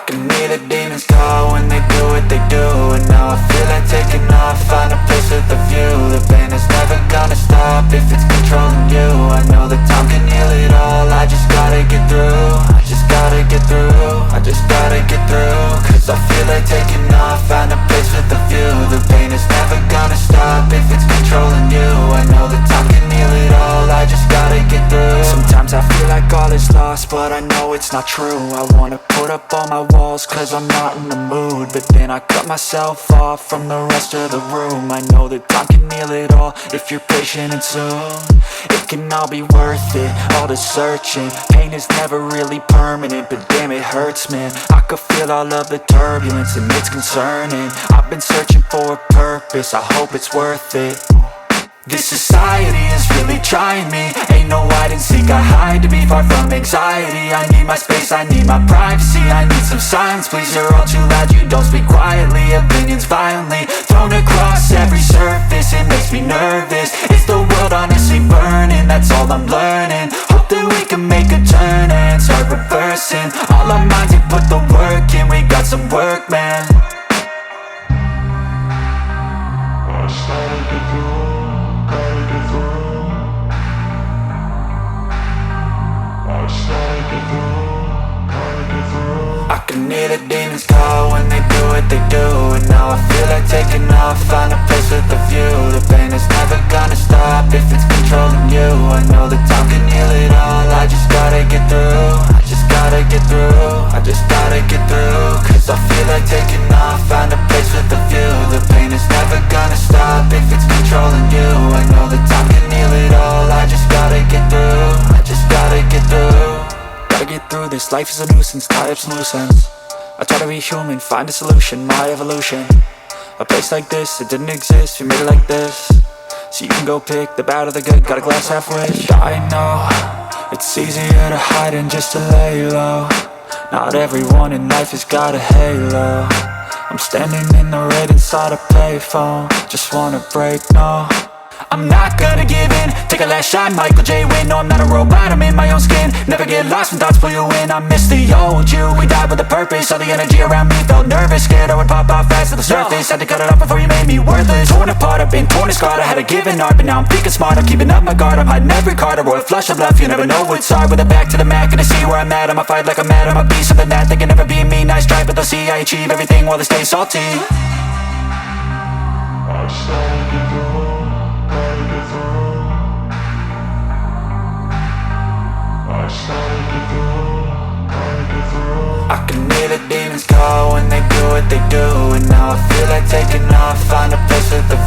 can hear the demons call when they do what they do. And now I feel like taking off, find a place with a view. The pain is never gonna stop if it's controlling you. I know that time can heal it all, I just gotta get through. I just gotta get through, I just gotta get through. Cause I feel like taking off, find a place with a view. The pain is never gonna stop if it's controlling you. I know that time can heal it all, I just gotta get through. Sometimes I feel like all is lost, but I know it's not true. I wanna put up all my walls cause I'm not in the mood, but then I cut myself off from the rest of the room. I know that time can heal it all if you're patient and soon it can all be worth it, all the searching. Pain is never really permanent, but damn it hurts, man. I could feel all of the turbulence and it's concerning. I've been searching for a purpose, I hope it's worth it. This society is really trying me. Ain't no hide and seek, I hide to be far from anxiety. I need my space, I need my privacy. I need some silence, please, you're all too loud. You don't speak quietly, opinions violently thrown across every surface. It makes me nervous, it's the world honestly burning. That's all I'm learning, hope that we can make a turn and start reversing. All our minds and put the work in, we got some work, man. I can hear the demons call when they do what they do. And now I feel like taking off, find a place with a view. The pain is never gonna stop if it's controlling you. I know that time can heal it all, I just gotta get through. I just gotta get through, I just gotta get through. Cause I feel like taking off, find a place with a view. The pain is never gonna stop if it's controlling you. I know that time can heal it all, I just gotta get through. I just gotta get through. Gotta get through this, life is a nuisance, tie up some loose ends. I try to be human, find a solution, my evolution. A place like this, it didn't exist, we made it like this. So you can go pick the bad or the good, got a glass half wish. I know, it's easier to hide than just to lay low. Not everyone in life has got a halo. I'm standing in the red inside a payphone, just wanna break, no. I'm not gonna give in, take a last shot, Michael J. Win. No, I'm not a robot, I'm in my own skin. Never get lost when thoughts pull you in. I miss the old you, we died with a purpose. All the energy around me felt nervous, scared I would pop off fast to the surface. Had to cut it off before you made me worthless. Torn apart, I've been torn and scarred. I had a given art, but now I'm thinking smart. I'm keeping up my guard, I'm hiding every card. A royal flush of left, you never know what's hard. With a back to the mat, gonna see where I'm at. I'ma fight like I'm mad, I'ma be something that they can never be me. Nice try, but they'll see I achieve everything while they stay salty. I can hear the demons call when they do what they do. And now I feel like taking off, find a place with a